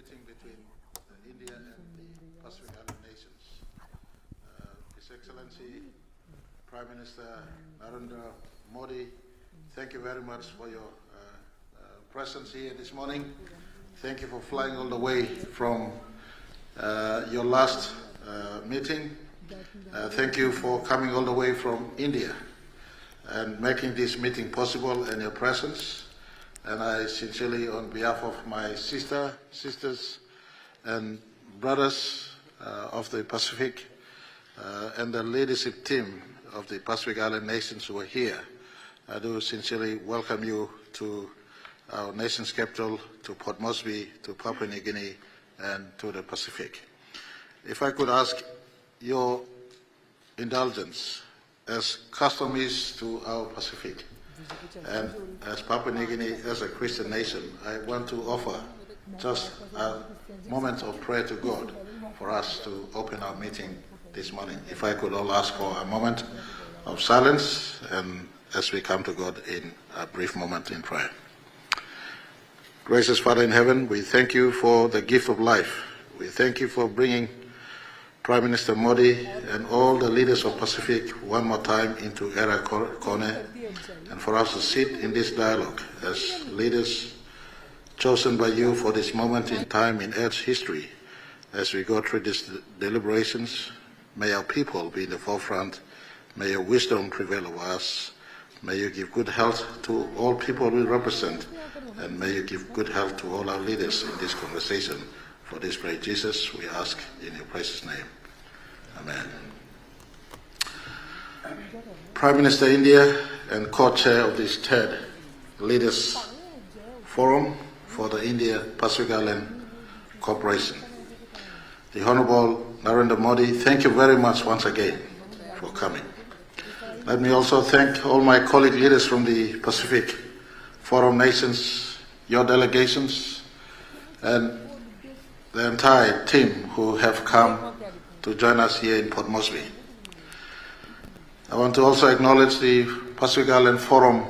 meeting between India and the Pacific Island nations. His Excellency Prime Minister Narendra Modi, thank you very much for your presence here this morning. Thank you for flying all the way from your last meeting. Thank you for coming all the way from India and making this meeting possible in your presence. And I sincerely, on behalf of my sisters and brothers of the Pacific and the leadership team of the Pacific Island nations who are here, I do sincerely welcome you to our nation's capital, to Port Moresby, to Papua New Guinea, and to the Pacific. If I could ask your indulgence, as custom is to our Pacific, and as Papua New Guinea, as a Christian nation, I want to offer just a moment of prayer to God for us to open our meeting this morning. If I could all ask for a moment of silence, and as we come to God in a brief moment in prayer. Gracious Father in heaven, we thank you for the gift of life. We thank you for bringing Prime Minister Modi and all the leaders of Pacific one more time into Era Kone, and for us to sit in this dialogue as leaders chosen by you for this moment in time in Earth's history. As we go through these deliberations, may our people be in the forefront. May your wisdom prevail over us. May you give good health to all people we represent, and may you give good health to all our leaders in this conversation. For this prayer, Jesus, we ask in your precious name. Amen. Prime Minister India and co-chair of this third Leaders Forum for the India-Pacific Island Cooperation. The Honorable Narendra Modi, thank you very much once again for coming. Let me also thank all my colleague leaders from the Pacific Forum nations, your delegations, and the entire team who have come to join us here in Port Moresby. I want to also acknowledge the Pacific Island Forum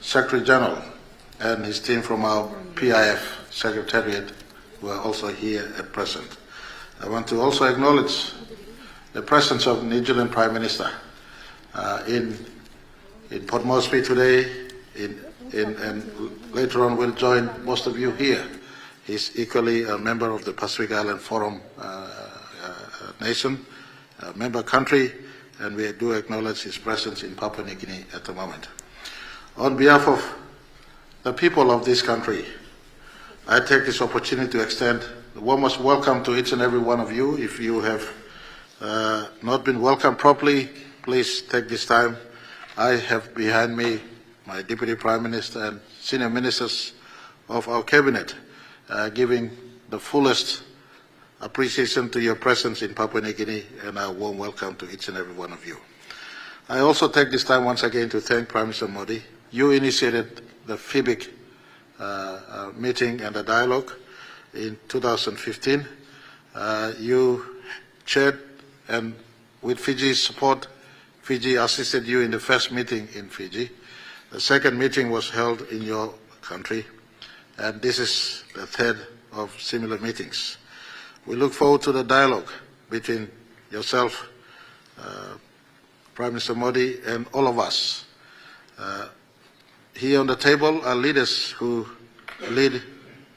Secretary General and his team from our PIF Secretariat who are also here at present. I want to also acknowledge the presence of New Zealand Prime Minister in Port Moresby today, and later on will join most of you here. He's equally a member of the Pacific Island Forum nation, member country, and we do acknowledge his presence in Papua New Guinea at the moment. On behalf of the people of this country, I take this opportunity to extend the warmest welcome to each and every one of you. If you have not been welcomed properly, please take this time. I have behind me my Deputy Prime Minister and senior ministers of our cabinet, giving the fullest appreciation to your presence in Papua New Guinea, and a warm welcome to each and every one of you. I also take this time once again to thank Prime Minister Modi. You initiated the FIPIC meeting and the dialogue in 2015. You chaired, and with Fiji's support, Fiji assisted you in the first meeting in Fiji. The second meeting was held in your country, and this is the third of similar meetings. We look forward to the dialogue between yourself, Prime Minister Modi, and all of us. Here on the table are leaders who lead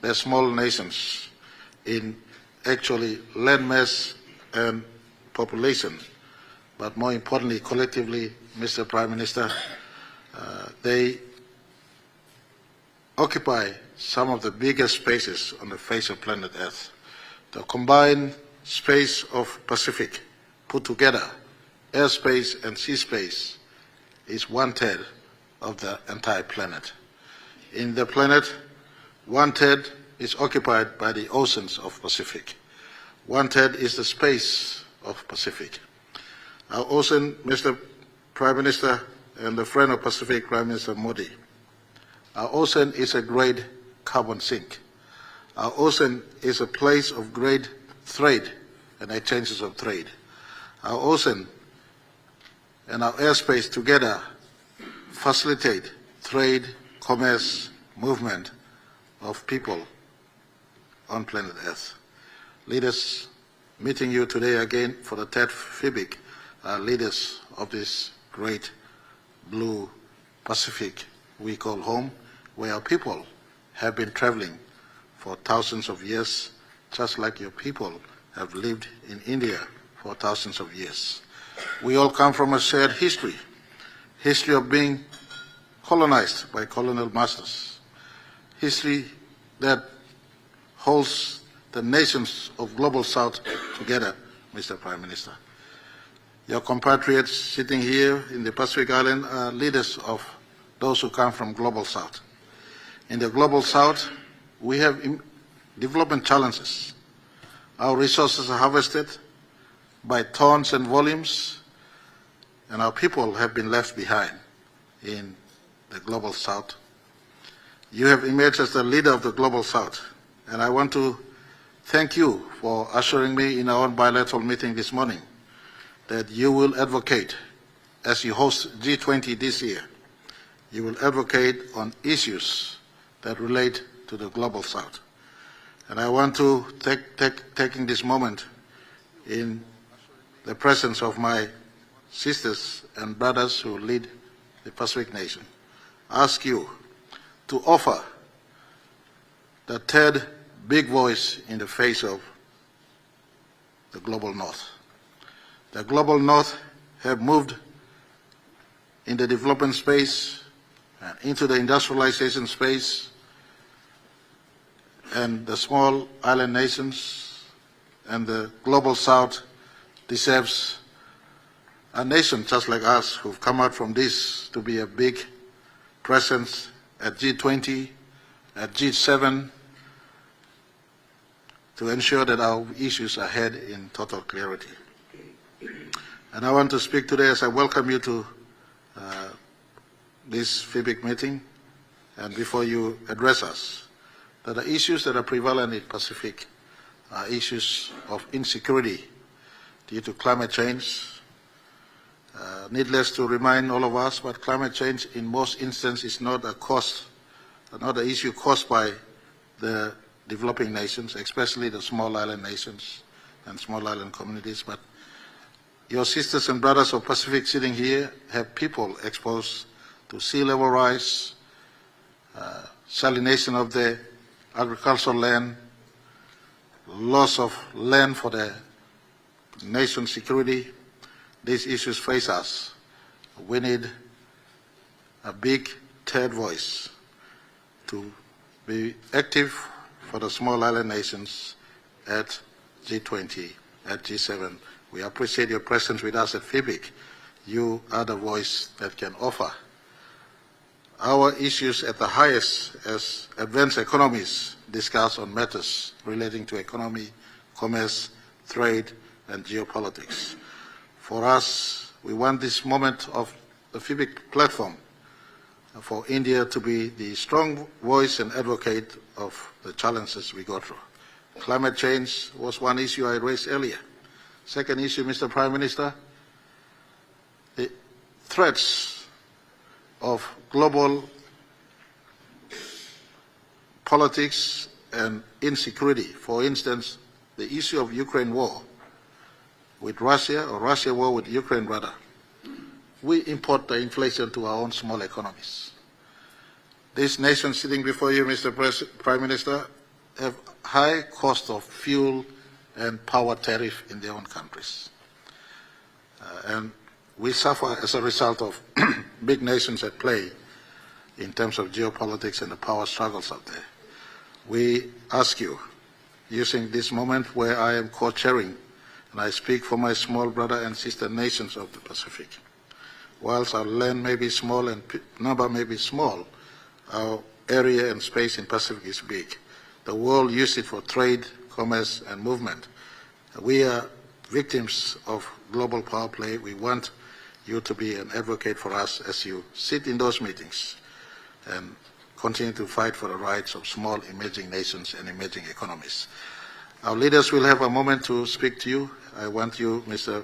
their small nations in actually land mass and population, but more importantly, collectively, Mr. Prime Minister, they occupy some of the biggest spaces on the face of planet Earth. The combined space of Pacific put together, airspace and sea space, is 1/3 of the entire planet. In the planet, 1/3 is occupied by the oceans of Pacific. 1/3 is the space of Pacific. Our ocean, Mr. Prime Minister and the friend of Pacific, Prime Minister Modi, our ocean is a great carbon sink. Our ocean is a place of great trade and exchanges of trade. Our ocean and our airspace together facilitate trade, commerce, movement of people on planet Earth. Leaders meeting you today again for the third FIPIC are leaders of this great blue Pacific we call home, where our people have been traveling for thousands of years, just like your people have lived in India for thousands of years. We all come from a shared history of being colonized by colonial masters, history that holds the nations of Global South together, Mr. Prime Minister. Your compatriots sitting here in the Pacific Island are leaders of those who come from Global South. In the Global South, we have development challenges. Our resources are harvested by tons and volumes, and our people have been left behind in the Global South. You have emerged as the leader of the Global South, and I want to thank you for assuring me in our own bilateral meeting this morning that you will advocate, as you host G20 this year, you will advocate on issues that relate to the Global South. And I want to taking this moment in the presence of my sisters and brothers who lead the Pacific nation, ask you to offer the third big voice in the face of the Global North. The Global North have moved in the development space and into the industrialization space, and the small island nations and the Global South deserves a nation just like us who've come out from this to be a big presence at G20, at G7, to ensure that our issues are heard in total clarity. And I want to speak today as I welcome you to this FIPIC meeting, and before you address us, that the issues that are prevalent in Pacific are issues of insecurity due to climate change. Needless to remind all of us, but climate change in most instances is not an issue caused by the developing nations, especially the small island nations and small island communities, but your sisters and brothers of Pacific sitting here have people exposed to sea level rise, salination of the agricultural land, loss of land for the nation's security. These issues face us. We need a big third voice to be active for the small island nations at G20, at G7. We appreciate your presence with us at FIPIC. You are the voice that can offer our issues at the highest as advanced economies discuss on matters relating to economy, commerce, trade, and geopolitics. For us, we want this moment of the FIPIC platform for India to be the strong voice and advocate of the challenges we go through. Climate change was one issue I raised earlier. Second issue, Mr. Prime Minister, the threats of global politics and insecurity. For instance, the issue of Ukraine war with Russia, or Russia war with Ukraine rather. We import the inflation to our own small economies. These nations sitting before you, Mr. Prime Minister, have high cost of fuel and power tariff in their own countries. And we suffer as a result of big nations at play in terms of geopolitics and the power struggles out there. We ask you, using this moment where I am co-chairing, and I speak for my small brother and sister nations of the Pacific, whilst our land may be small and number may be small, our area and space in Pacific is big. The world used it for trade, commerce, and movement. We are victims of global power play. We want you to be an advocate for us as you sit in those meetings and continue to fight for the rights of small emerging nations and emerging economies. Our leaders will have a moment to speak to you. I want you, Mr.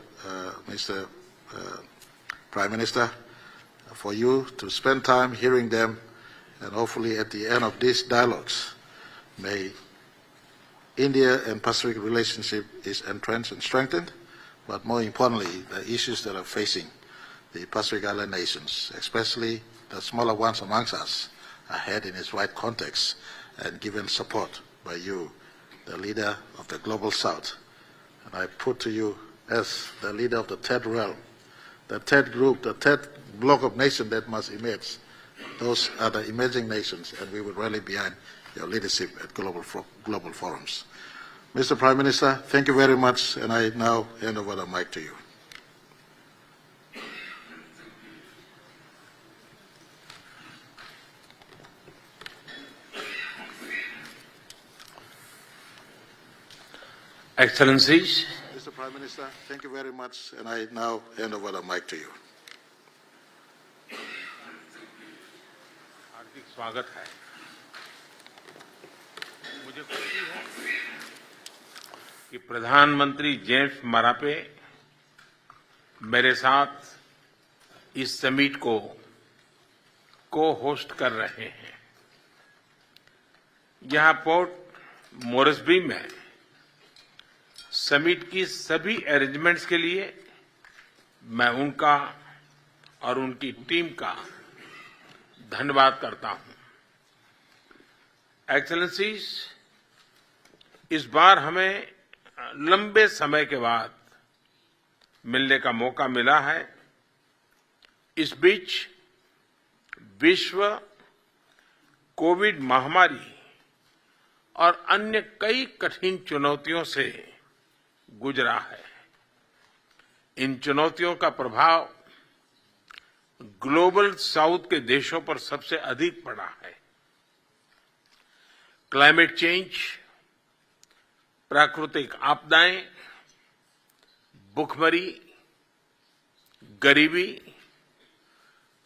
Prime Minister, for you to spend time hearing them, and hopefully at the end of these dialogues may India and Pacific relationship is entrenched and strengthened, but more importantly, the issues that are facing the Pacific Island nations, especially the smaller ones amongst us, are held in its right context and given support by you, the leader of the Global South. And I put to you, as the leader of the third realm, the third group, the third block of nations that must emerge. Those are the emerging nations, and we will rally behind your leadership at global forums. Mr. Prime Minister, thank you very much, and I now hand over the mic to you. Excellencies, Mr. Prime Minister, thank you very much, and I now hand over the mic to you. हार्दिक स्वागत है। मुझे खुशी है कि प्रधानमंत्री James Marape मेरे साथ इस समिट को होस्ट कर रहे हैं। यहां पोर्ट मोरेस्बी में समिट की सभी अरेंजमेंट्स के लिए मैं उनका और उनकी टीम का धन्यवाद करता हूं। एक्सेलेंसीज, इस बार हमें लंबे समय के बाद मिलने का मौका मिला है। इस बीच विश्व कोविड महामारी और अन्य कई कठिन चुनौतियों से गुजरा है। इन चुनौतियों का प्रभाव ग्लोबल साउथ के देशों पर सबसे अधिक पड़ा है। क्लाइमेट चेंज, प्राकृतिक आपदाएं, भुखमरी, गरीबी,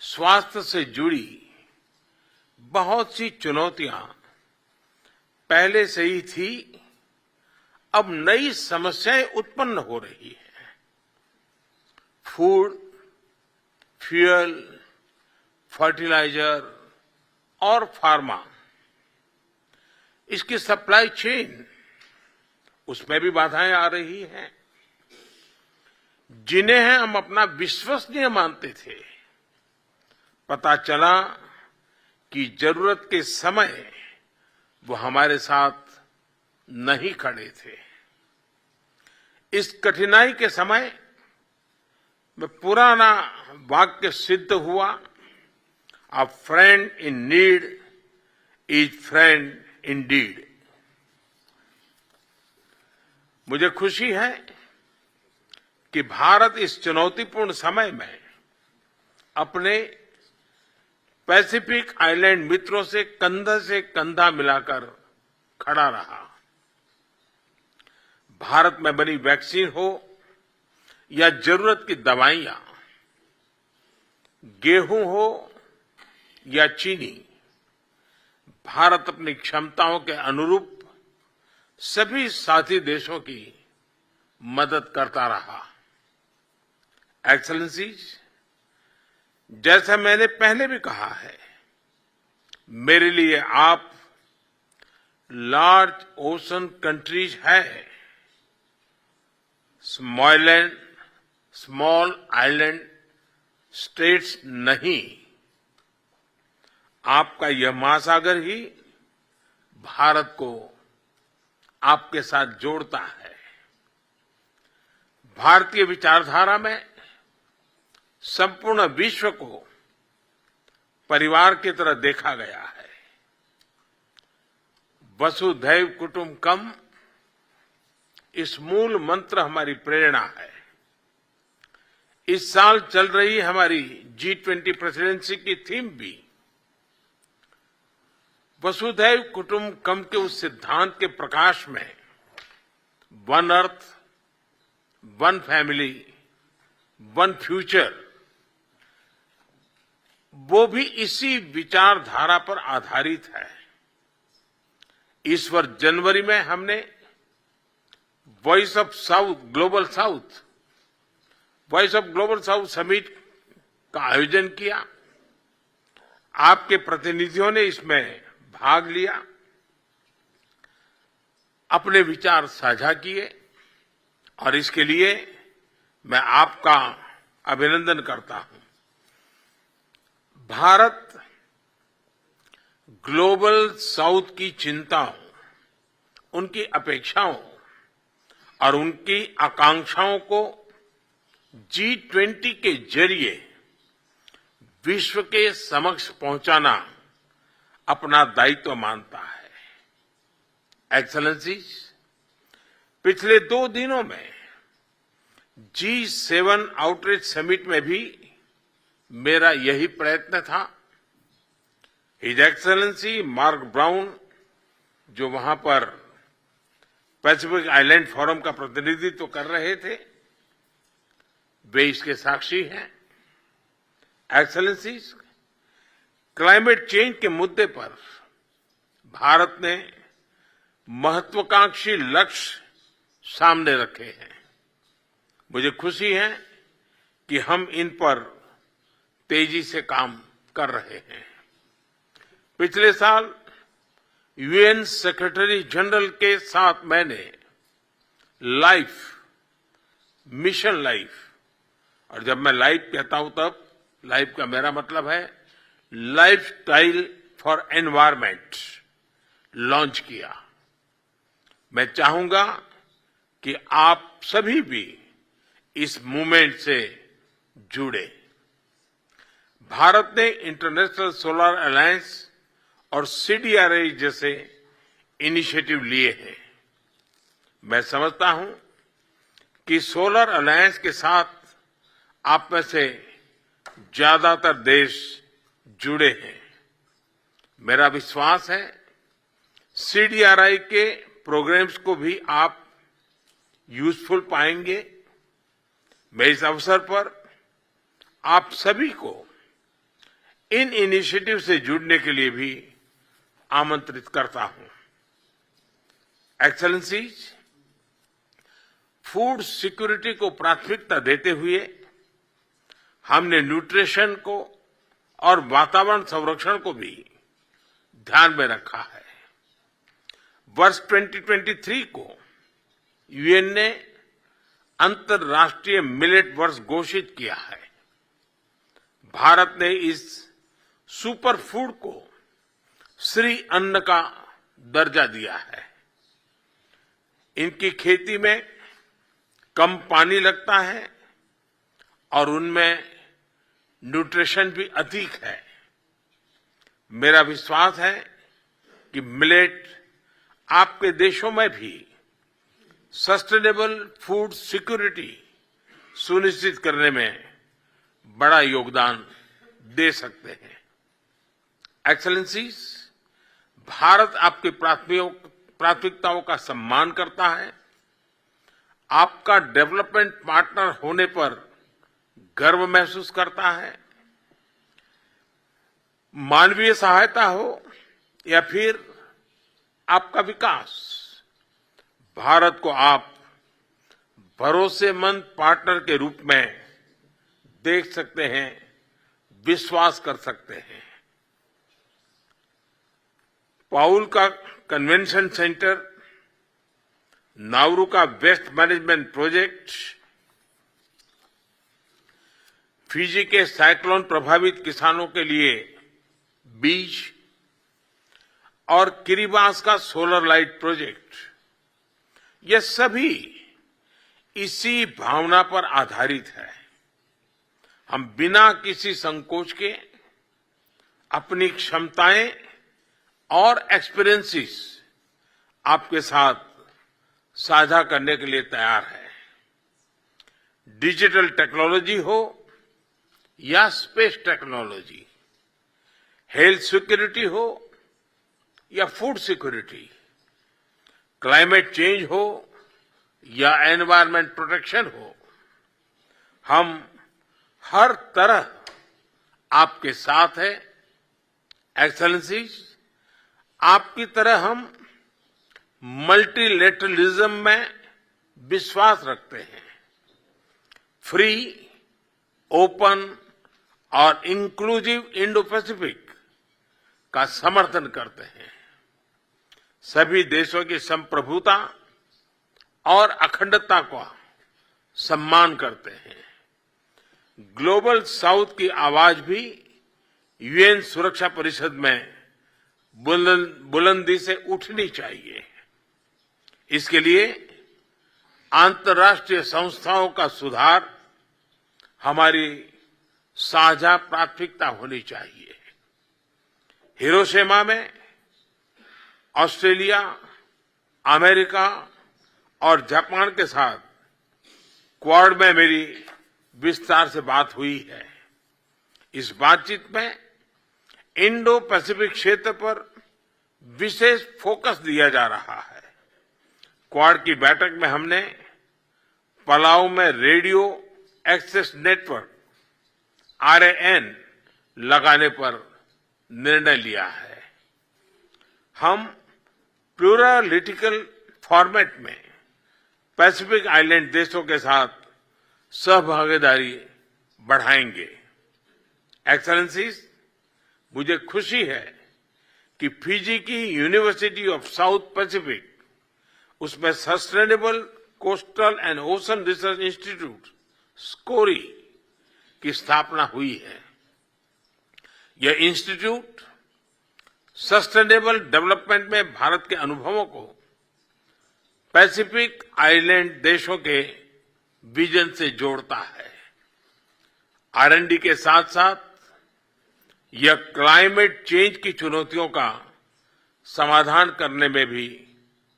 स्वास्थ्य से जुड़ी बहुत सी चुनौतियां पहले से ही थी, अब नई समस्याएं उत्पन्न हो रही हैं। फूड, फ्यूल, फर्टिलाइजर और फार्मा, इसकी सप्लाई चेन, उसमें भी बाधाएं आ रही हैं, जिन्हें हम अपना विश्वसनीय मानते थे। पता चला कि जरूरत के समय वो हमारे साथ नहीं खड़े थे। इस कठिनाई के समय में पुराना वाक्य सिद्ध हुआ, अ friend in need is friend Indeed. मुझे खुशी है कि भारत इस चुनौतीपूर्ण समय में अपने पैसिफिक आइलैंड मित्रों से कंधा मिलाकर खड़ा रहा। भारत में बनी वैक्सीन हो या जरूरत की दवाइयां, गेहूं हो या चीनी, भारत अपनी क्षमताओं के अनुरूप सभी साथी देशों की मदद करता रहा। एक्सेलेंसीज, जैसा मैंने पहले भी कहा है, मेरे लिए आप लार्ज ओशन कंट्रीज है, स्मॉल आइलैंड स्टेट्स नहीं। आपका यह महासागर ही भारत को आपके साथ जोड़ता है। भारतीय विचारधारा में संपूर्ण विश्व को परिवार की तरह देखा गया है। वसुधैव कुटुंबकम, इस मूल मंत्र हमारी प्रेरणा है। इस साल चल रही हमारी G20 प्रेसिडेंसी की थीम भी वसुधैव कुटुंबकम के उस सिद्धांत के प्रकाश में one earth, one family, one future, वो भी इसी विचारधारा पर आधारित है। इस वर्ष जनवरी में हमने voice of global south summit का आयोजन किया। आपके प्रतिनिधियों ने इसमें भाग लिया। अपने विचार साझा किए और इसके लिए मैं आपका अभिनंदन करता हूं। भारत ग्लोबल साउथ की चिंताओं, उनकी अपेक्षाओं और उनकी आकांक्षाओं को G20 के जरिए विश्व के समक्ष पहुंचाना अपना दायित्व मानता है। एक्सेलेंसीज, पिछले 2 दिनों में G7 आउटरीच समिट में भी मेरा यही प्रयत्न था। हिज एक्सेलेंसी मार्क ब्राउन, जो वहां पर पैसिफिक आइलैंड फोरम का प्रतिनिधित्व कर रहे थे, वे इसके साक्षी हैं। एक्सेलेंसीज, क्लाइमेट चेंज के मुद्दे पर भारत ने महत्वाकांक्षी लक्ष्य सामने रखे हैं। मुझे खुशी है कि हम इन पर तेजी से काम कर रहे हैं। पिछले साल यूएन सेक्रेटरी जनरल के साथ मैंने मिशन लाइफ, और जब मैं लाइफ कहता हूं तब लाइफ का मेरा मतलब है लाइफस्टाइल फॉर एनवायरमेंट, लॉन्च किया। मैं चाहूंगा कि आप सभी भी इस मूवमेंट से जुड़े। भारत ने इंटरनेशनल सोलर अलायंस और सीडीआरआई जैसे इनिशिएटिव लिए हैं। मैं समझता हूं कि सोलर अलायंस के साथ आप में से ज्यादातर देश जुड़े हैं। मेरा विश्वास है सीडीआरआई के प्रोग्राम्स को भी आप यूजफुल पाएंगे। मैं इस अवसर पर आप सभी को इन इनिशिएटिव से जुड़ने के लिए भी आमंत्रित करता हूं। एक्सेलेंसीज, फूड सिक्योरिटी को प्राथमिकता देते हुए हमने न्यूट्रिशन को और वातावरण संरक्षण को भी ध्यान में रखा है। वर्ष 2023 को यूएन ने अंतर्राष्ट्रीय मिलेट वर्ष घोषित किया है। भारत ने इस सुपर फूड को श्री अन्न का दर्जा दिया है। इनकी खेती में कम पानी लगता है और उनमें न्यूट्रिशन भी अधिक है। मेरा विश्वास है कि मिलेट आपके देशों में भी सस्टेनेबल फूड सिक्योरिटी सुनिश्चित करने में बड़ा योगदान दे सकते हैं। एक्सेलेंसीज, भारत आपकी प्राथमिकताओं का सम्मान करता है। आपका डेवलपमेंट पार्टनर होने पर गर्व महसूस करता है। मानवीय सहायता हो या फिर आपका विकास, भारत को आप भरोसेमंद पार्टनर के रूप में देख सकते हैं, विश्वास कर सकते हैं। पाउल का कन्वेंशन सेंटर, नाउरू का वेस्ट मैनेजमेंट प्रोजेक्ट, फिजी के साइक्लोन प्रभावित किसानों के लिए बीज और किरिबास का सोलर लाइट प्रोजेक्ट, ये सभी इसी भावना पर आधारित है। हम बिना किसी संकोच के अपनी क्षमताएं और एक्सपीरियंसेस आपके साथ साझा करने के लिए तैयार है। डिजिटल टेक्नोलॉजी हो या स्पेस टेक्नोलॉजी, हेल्थ सिक्योरिटी हो या फूड सिक्योरिटी, क्लाइमेट चेंज हो या एनवायरमेंट प्रोटेक्शन हो, हम हर तरह आपके साथ है। एक्सेलेंसीज, आपकी तरह हम मल्टीलेटरलिज्म में विश्वास रखते हैं, फ्री, ओपन और इंक्लूसिव इंडो पैसिफिक का समर्थन करते हैं। सभी देशों की संप्रभुता और अखंडता का सम्मान करते हैं। ग्लोबल साउथ की आवाज भी यूएन सुरक्षा परिषद में बुलंदी से उठनी चाहिए। इसके लिए अंतर्राष्ट्रीय संस्थाओं का सुधार हमारी साझा प्राथमिकता होनी चाहिए। हिरोशिमा में ऑस्ट्रेलिया, अमेरिका और जापान के साथ क्वाड में मेरी विस्तार से बात हुई है। इस बातचीत में इंडो पैसिफिक क्षेत्र पर विशेष फोकस दिया जा रहा है। क्वाड की बैठक में हमने पलाऊ में रेडियो एक्सेस नेटवर्क RAN लगाने पर निर्णय लिया है। हम प्लूरलिटिकल फॉर्मेट में पैसिफिक आइलैंड देशों के साथ सहभागीदारी बढ़ाएंगे। एक्सेलेंसीज, मुझे खुशी है कि फिजी की यूनिवर्सिटी ऑफ साउथ पैसिफिक, उसमें sustainable coastal and ocean research institute SCORI की स्थापना हुई है। यह इंस्टीट्यूट सस्टेनेबल डेवलपमेंट में भारत के अनुभवों को पैसिफिक आइलैंड देशों के विजन से जोड़ता है। R&D के साथ साथ यह क्लाइमेट चेंज की चुनौतियों का समाधान करने में भी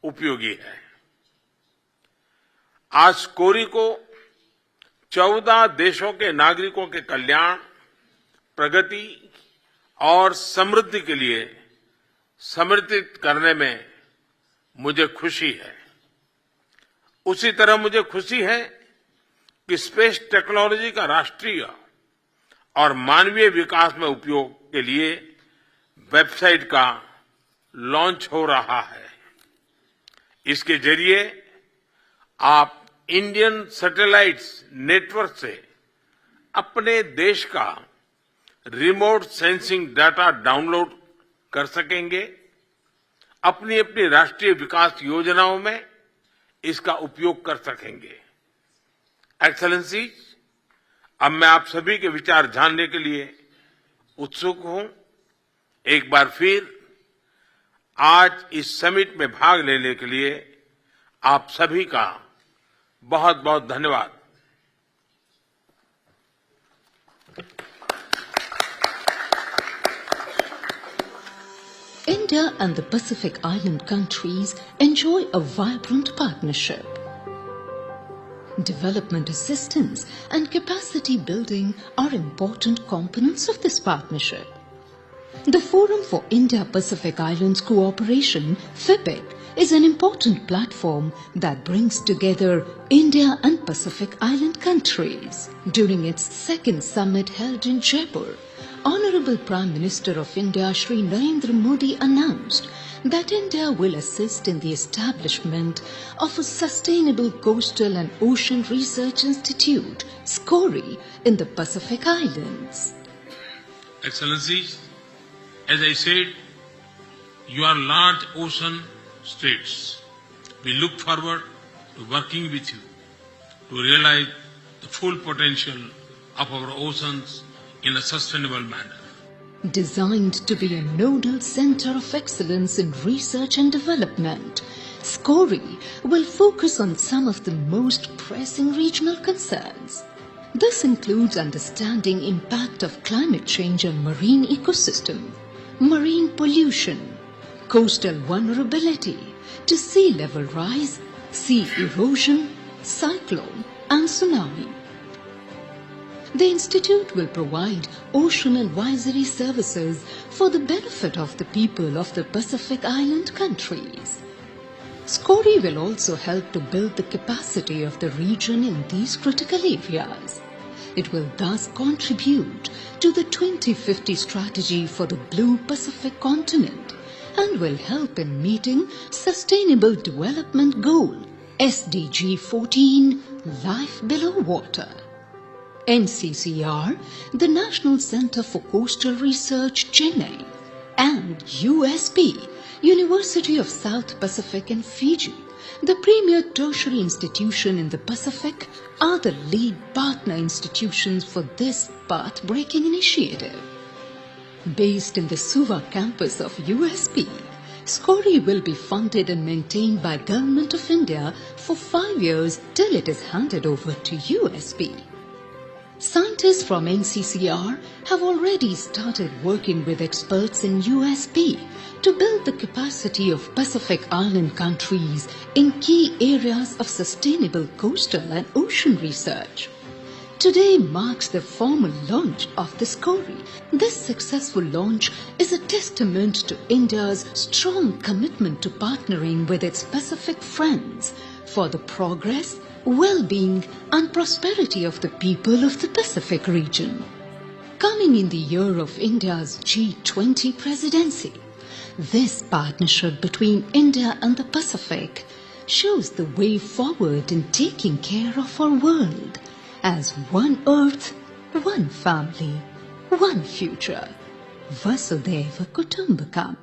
उपयोगी है। आज SCORI को 14 देशों के नागरिकों के कल्याण, प्रगति और समृद्धि के लिए समर्पित करने में मुझे खुशी है। उसी तरह मुझे खुशी है कि स्पेस टेक्नोलॉजी का राष्ट्रीय और मानवीय विकास में उपयोग के लिए वेबसाइट का लॉन्च हो रहा है। इसके जरिए आप इंडियन सैटेलाइट्स नेटवर्क से अपने देश का रिमोट सेंसिंग डाटा डाउनलोड कर सकेंगे। अपनी अपनी राष्ट्रीय विकास योजनाओं में इसका उपयोग कर सकेंगे। एक्सेलेंसी, अब मैं आप सभी के विचार जानने के लिए उत्सुक हूं। एक बार फिर आज इस समिट में भाग लेने के लिए आप सभी का बहुत बहुत धन्यवाद। India and the Pacific Island countries enjoy a vibrant partnership. Development assistance and capacity building are important components of this partnership. The Forum for India-Pacific Islands Cooperation, FIPIC, is an important platform that brings together India and Pacific Island countries. During its second summit held in Jaipur, Honorable Prime Minister of India Shri Narendra Modi announced that India will assist in the establishment of a sustainable coastal and ocean research institute, SCORI, in the Pacific Islands. Excellencies, as I said, you are large ocean states. We look forward to working with you to realize the full potential of our oceans in a sustainable manner. Designed to be a nodal center of excellence in research and development, SCORI will focus on some of the most pressing regional concerns. This includes understanding impact of climate change on marine ecosystem, marine pollution, coastal vulnerability to sea level rise, sea erosion, cyclone and tsunami. The Institute will provide ocean advisory services for the benefit of the people of the Pacific Island countries. SCORI will also help to build the capacity of the region in these critical areas. It will thus contribute to the 2050 strategy for the Blue Pacific continent and will help in meeting Sustainable Development Goal SDG 14, Life Below Water. NCCR, the National Center for Coastal Research, Chennai, and USB, University of South Pacific in Fiji, the premier tertiary institution in the Pacific, are the lead partner institutions for this path-breaking initiative. Based in the Suva campus of USP, SCORI will be funded and maintained by Government of India for 5 years till it is handed over to USP. Scientists from NCCR have already started working with experts in USP to build the capacity of Pacific Island countries in key areas of sustainable coastal and ocean research. Today marks the formal launch of the SCORI. This successful launch is a testament to India's strong commitment to partnering with its Pacific friends for the progress, well-being and prosperity of the people of the Pacific region. Coming in the year of India's G20 presidency, this partnership between India and the Pacific shows the way forward in taking care of our world as one earth, one family, one future. Vasudhaiva Kutumbakam.